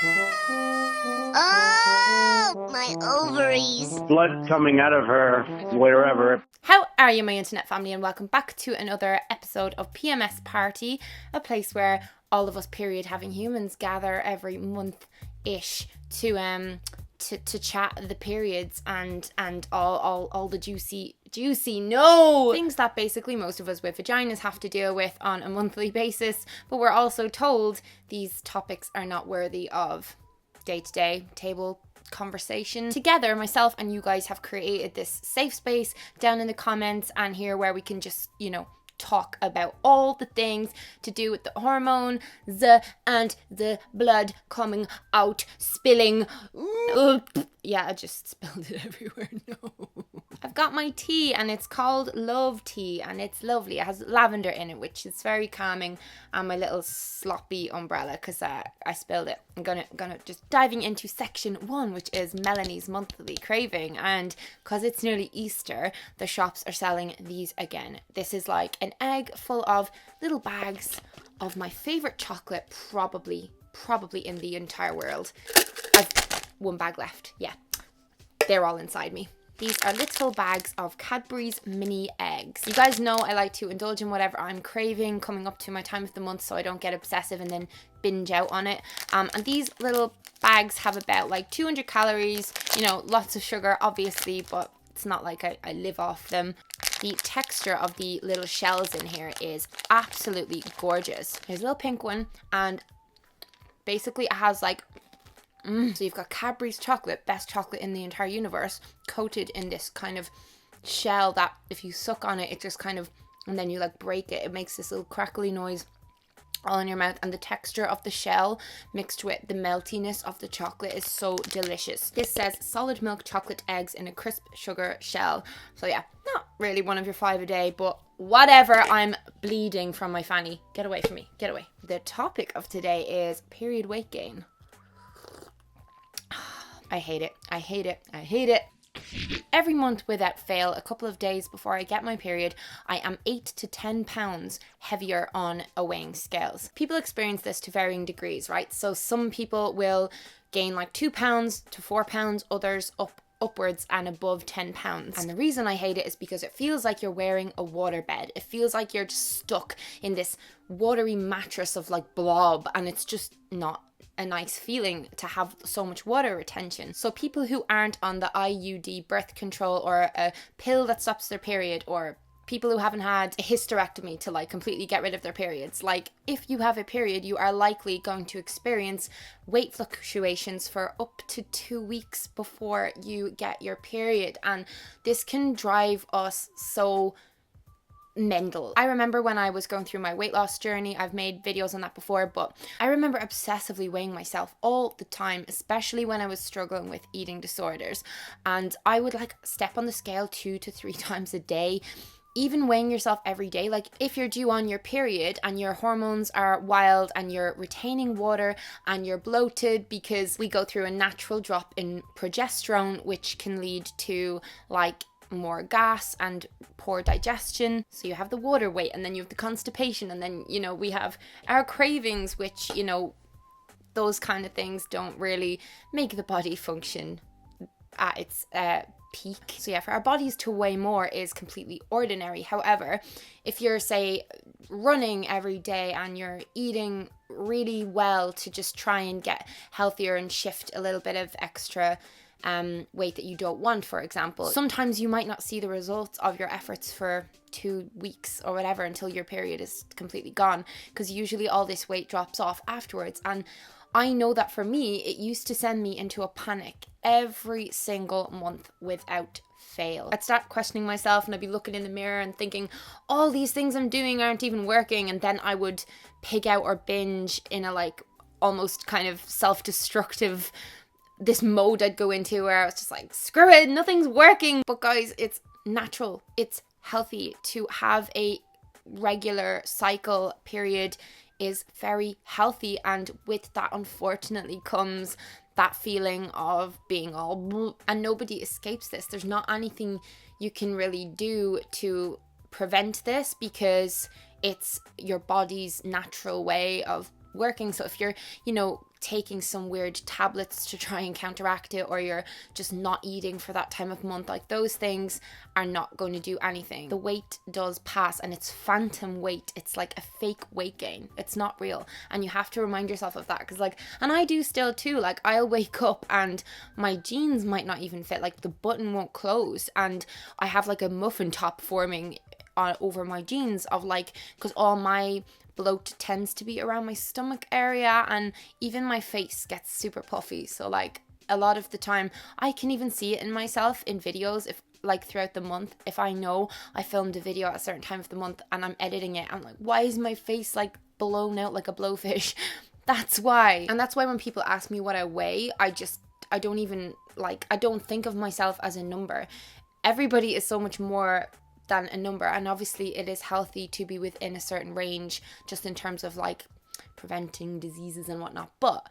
Oh, my ovaries. Blood coming out of her wherever. How are you, my internet family, and welcome back to another episode of PMS Party, a place where all of us period having humans gather every month-ish to chat the periods and all the juicy things that basically most of us with vaginas have to deal with on a monthly basis, but we're also told these topics are not worthy of day-to-day table conversation. Together, myself and you guys have created this safe space down in the comments and here where we can just, talk about all the things to do with the hormone, and the blood coming out, spilling. Yeah, I just spilled it everywhere. No. I've got my tea and it's called Love Tea and it's lovely. It has lavender in it, which is very calming, and my little sloppy umbrella because I spilled it. I'm gonna just diving into section 1, which is Melanie's monthly craving, and because it's nearly Easter, the shops are selling these again. This is like an egg full of little bags of my favorite chocolate, probably in the entire world. I've one bag left. Yeah, they're all inside me. These are little bags of Cadbury's mini eggs. You guys know I like to indulge in whatever I'm craving coming up to my time of the month so I don't get obsessive and then binge out on it. And these little bags have about like 200 calories, lots of sugar obviously, but it's not like I live off them. The texture of the little shells in here is absolutely gorgeous. There's a little pink one, and basically it has like so you've got Cadbury's chocolate, best chocolate in the entire universe, coated in this kind of shell that if you suck on it, it just kind of, and then you like break it, it makes this little crackly noise all in your mouth, and the texture of the shell mixed with the meltiness of the chocolate is so delicious. This says solid milk chocolate eggs in a crisp sugar shell. So yeah, not really one of your 5 a day, but whatever. I'm bleeding from my fanny. Get away from me. Get away. The topic of today is period weight gain. I hate it. Every month without fail, a couple of days before I get my period, I am 8 to 10 pounds heavier on a weighing scales. People experience this to varying degrees, right? So some people will gain like 2 pounds to 4 pounds, others upwards and above 10 pounds. And the reason I hate it is because it feels like you're wearing a waterbed. It feels like you're just stuck in this watery mattress of like blob, and it's just not a nice feeling to have so much water retention. So people who aren't on the IUD birth control or a pill that stops their period, or people who haven't had a hysterectomy to like completely get rid of their periods, like if you have a period, you are likely going to experience weight fluctuations for up to 2 weeks before you get your period, and this can drive us so mental. I remember when I was going through my weight loss journey, I've made videos on that before, but I remember obsessively weighing myself all the time, especially when I was struggling with eating disorders, and I would like step on the scale 2 to 3 times a day. Even weighing yourself every day, like if you're due on your period and your hormones are wild and you're retaining water and you're bloated, because we go through a natural drop in progesterone, which can lead to like more gas and poor digestion. So you have the water weight, and then you have the constipation, and then we have our cravings, which those kind of things don't really make the body function at its peak. So yeah, for our bodies to weigh more is completely ordinary. However, if you're say running every day and you're eating really well to just try and get healthier and shift a little bit of extra weight that you don't want, for example, sometimes you might not see the results of your efforts for 2 weeks or whatever until your period is completely gone, because usually all this weight drops off afterwards. And I know that for me, it used to send me into a panic every single month without fail. I'd start questioning myself, and I'd be looking in the mirror and thinking all these things I'm doing aren't even working, and then I would pig out or binge in a like almost kind of self-destructive this mode I'd go into where I was just like, screw it, nothing's working. But guys, it's natural, it's healthy to have a regular cycle. Period is very healthy, and with that unfortunately comes that feeling of being all and nobody escapes this. There's not anything you can really do to prevent this because it's your body's natural way of working. So if you're, taking some weird tablets to try and counteract it, or you're just not eating for that time of month, like those things are not going to do anything. The weight does pass, and it's phantom weight. It's like a fake weight gain. It's not real. And you have to remind yourself of that, because and I do still too, like I'll wake up and my jeans might not even fit, like the button won't close, and I have like a muffin top forming over my jeans because all my bloat tends to be around my stomach area, and even my face gets super puffy. So a lot of the time I can even see it in myself in videos, if throughout the month, if I know I filmed a video at a certain time of the month and I'm editing it, I'm like, why is my face blown out like a blowfish? That's why. And that's why when people ask me what I weigh, I don't even I don't think of myself as a number. Everybody is so much more than a number, and obviously it is healthy to be within a certain range, just in terms of preventing diseases and whatnot, but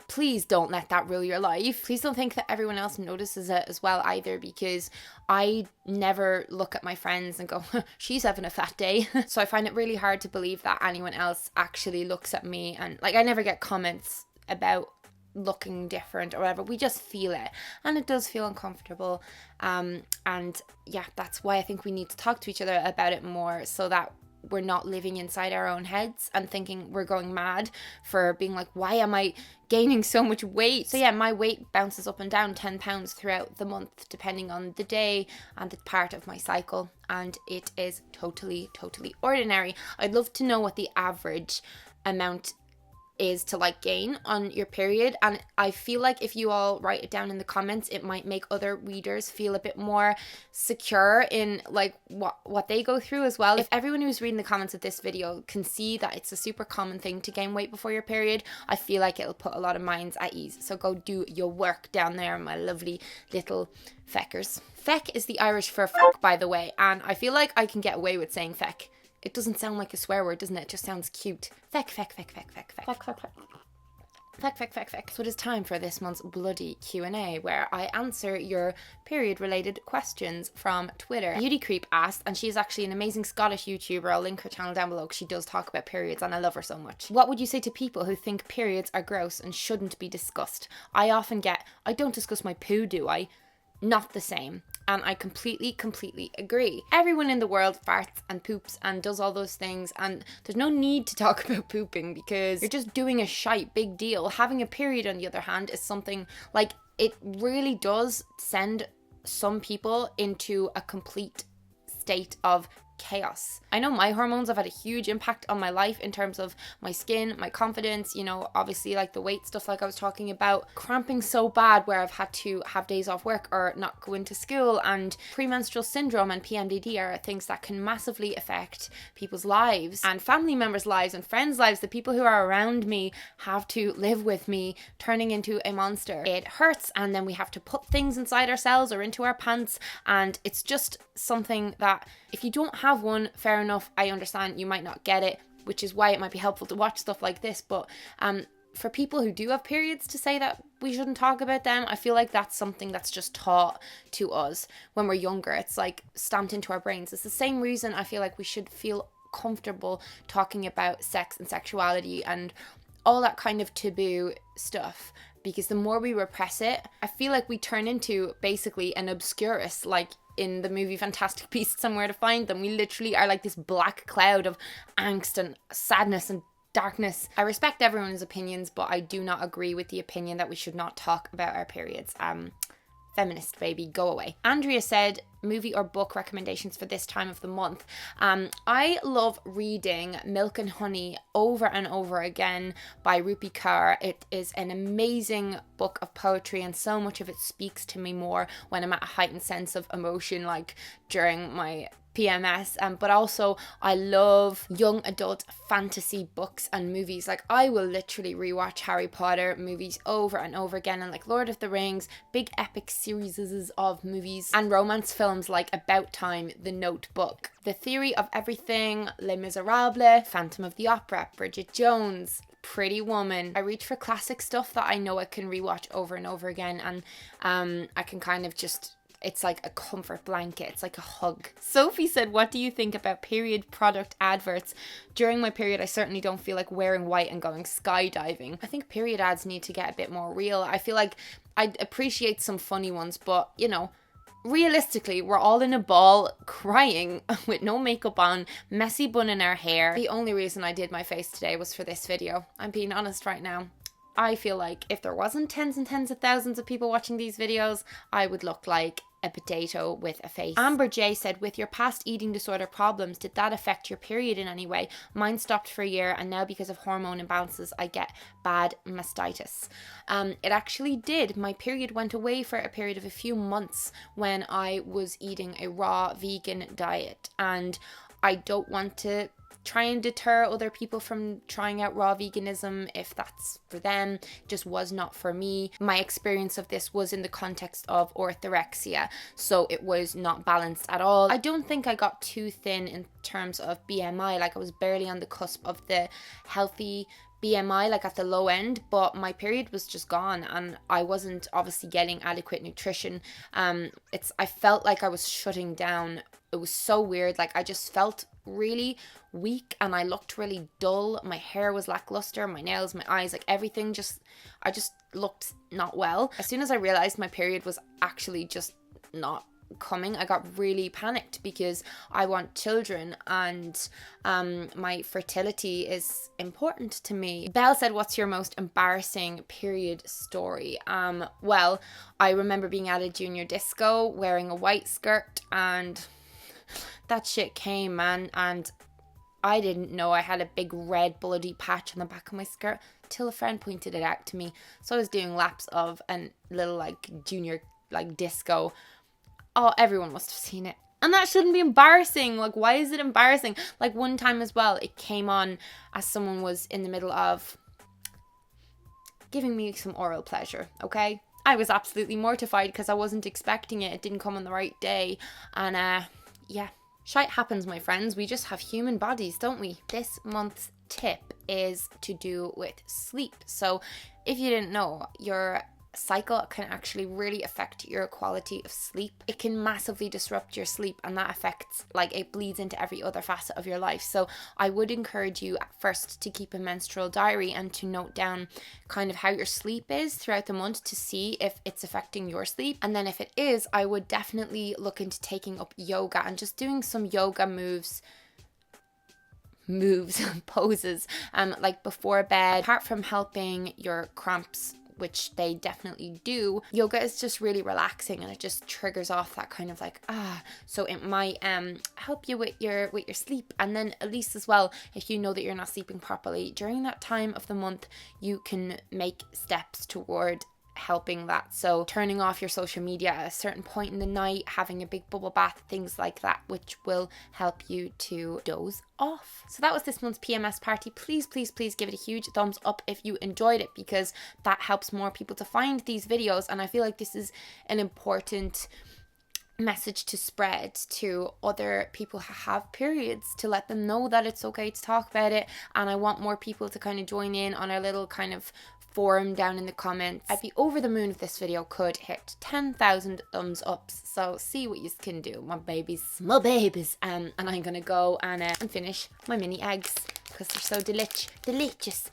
please don't let that rule your life. Please don't think that everyone else notices it as well either, because I never look at my friends and go, she's having a fat day. So I find it really hard to believe that anyone else actually looks at me, and I never get comments about looking different or whatever. We just feel it, and it does feel uncomfortable, and yeah, that's why I think we need to talk to each other about it more, so that we're not living inside our own heads and thinking we're going mad for being why am I gaining so much weight? So yeah, my weight bounces up and down 10 pounds throughout the month, depending on the day and the part of my cycle, and it is totally ordinary. I'd love to know what the average amount is to gain on your period, and I feel like if you all write it down in the comments, it might make other readers feel a bit more secure in what they go through as well. If everyone who's reading the comments of this video can see that it's a super common thing to gain weight before your period, I feel like it'll put a lot of minds at ease. So go do your work down there, my lovely little feckers. Feck is the Irish for fuck, by the way, and I feel like I can get away with saying feck. It doesn't sound like a swear word, doesn't it? It just sounds cute. Feck, feck, feck, feck, feck, feck. Feck, feck, feck. Feck, feck, feck, feck. So it is time for this month's bloody Q&A, where I answer your period-related questions from Twitter. Beauty Creep asked, and she's actually an amazing Scottish YouTuber. I'll link her channel down below because she does talk about periods and I love her so much. What would you say to people who think periods are gross and shouldn't be discussed? I often get, I don't discuss my poo, do I? Not the same. And I completely agree. Everyone in the world farts and poops and does all those things, and there's no need to talk about pooping because you're just doing a shite big deal. Having a period, on the other hand, is something it really does send some people into a complete state of chaos. I know my hormones have had a huge impact on my life in terms of my skin, my confidence, obviously the weight stuff I was talking about, cramping so bad where I've had to have days off work or not go into school, and premenstrual syndrome and PMDD are things that can massively affect people's lives and family members' lives and friends' lives. The people who are around me have to live with me turning into a monster. It hurts, and then we have to put things inside ourselves or into our pants, and it's just something that if you don't have one, fair enough, I understand you might not get it, which is why it might be helpful to watch stuff like this. But for people who do have periods, to say that we shouldn't talk about them, I feel like that's something that's just taught to us when we're younger. It's stamped into our brains. It's the same reason I feel like we should feel comfortable talking about sex and sexuality and all that kind of taboo stuff, because the more we repress it, I feel like we turn into basically an obscurus, in the movie Fantastic Beasts and Where to Find Them. We literally are this black cloud of angst and sadness and darkness. I respect everyone's opinions, but I do not agree with the opinion that we should not talk about our periods. Feminist baby, go away. Andrea said, movie or book recommendations for this time of the month. I love reading Milk and Honey over and over again by Rupi Kaur. It is an amazing book of poetry, and so much of it speaks to me more when I'm at a heightened sense of emotion, during my PMS, but also I love young adult fantasy books and movies. I will literally rewatch Harry Potter movies over and over again, and Lord of the Rings, big epic series of movies, and romance films like About Time, The Notebook, The Theory of Everything, Les Miserables, Phantom of the Opera, Bridget Jones, Pretty Woman. I reach for classic stuff that I know I can rewatch over and over again, and I can kind of just it's like a comfort blanket. It's like a hug. Sophie said, what do you think about period product adverts? During my period, I certainly don't feel like wearing white and going skydiving. I think period ads need to get a bit more real. I feel like I'd appreciate some funny ones, but you know, realistically, we're all in a ball crying with no makeup on, messy bun in our hair. The only reason I did my face today was for this video. I'm being honest right now. I feel like if there wasn't tens and tens of thousands of people watching these videos, I would look like a potato with a face. Amber J said, with your past eating disorder problems, did that affect your period in any way? Mine stopped for a year, and now because of hormone imbalances, I get bad mastitis. It actually did. My period went away for a period of a few months when I was eating a raw vegan diet, and I don't want to try and deter other people from trying out raw veganism if that's for them. Just was not for me. My experience of this was in the context of orthorexia, so it was not balanced at all. I don't think I got too thin in terms of BMI, like I was barely on the cusp of the healthy BMI, like at the low end, but my period was just gone and I wasn't obviously getting adequate nutrition. I felt like I was shutting down. It was so weird. Like I just felt really weak and I looked really dull. My hair was lackluster, my nails, my eyes, like everything I just looked not well. As soon as I realized my period was actually just not coming, I got really panicked because I want children and my fertility is important to me. Belle said, what's your most embarrassing period story? Well, I remember being at a junior disco wearing a white skirt and that shit came, man, and I didn't know I had a big red bloody patch on the back of my skirt till a friend pointed it out to me. So I was doing laps of a little like junior like disco. Oh, everyone must have seen it. And that shouldn't be embarrassing. Like, why is it embarrassing? Like one time as well, it came on as someone was in the middle of giving me some oral pleasure, okay? I was absolutely mortified because I wasn't expecting it. It didn't come on the right day. And yeah, shite happens, my friends. We just have human bodies, don't we? This month's tip is to do with sleep. So if you didn't know, your cycle can actually really affect your quality of sleep. It can massively disrupt your sleep, and that affects, like, it bleeds into every other facet of your life. So I would encourage you at first to keep a menstrual diary and to note down kind of how your sleep is throughout the month to see if it's affecting your sleep. And then if it is, I would definitely look into taking up yoga and just doing some yoga moves, poses, like before bed. Apart from helping your cramps, which they definitely do, yoga is just really relaxing and it just triggers off that kind of like so it might help you with your sleep. And then at least as well, if you know that you're not sleeping properly during that time of the month, you can make steps toward helping that. So turning off your social media at a certain point in the night, having a big bubble bath, things like that, which will help you to doze off. So that was this month's PMS party. Please give it a huge thumbs up if you enjoyed it, because that helps more people to find these videos, and I feel like this is an important message to spread to other people who have periods, to let them know that it's okay to talk about it. And I want more people to kind of join in on our little kind of forum down in the comments. I'd be over the moon if this video could hit 10,000 thumbs ups. So see what you can do, my babies. And I'm gonna go and finish my mini eggs because they're so delicious.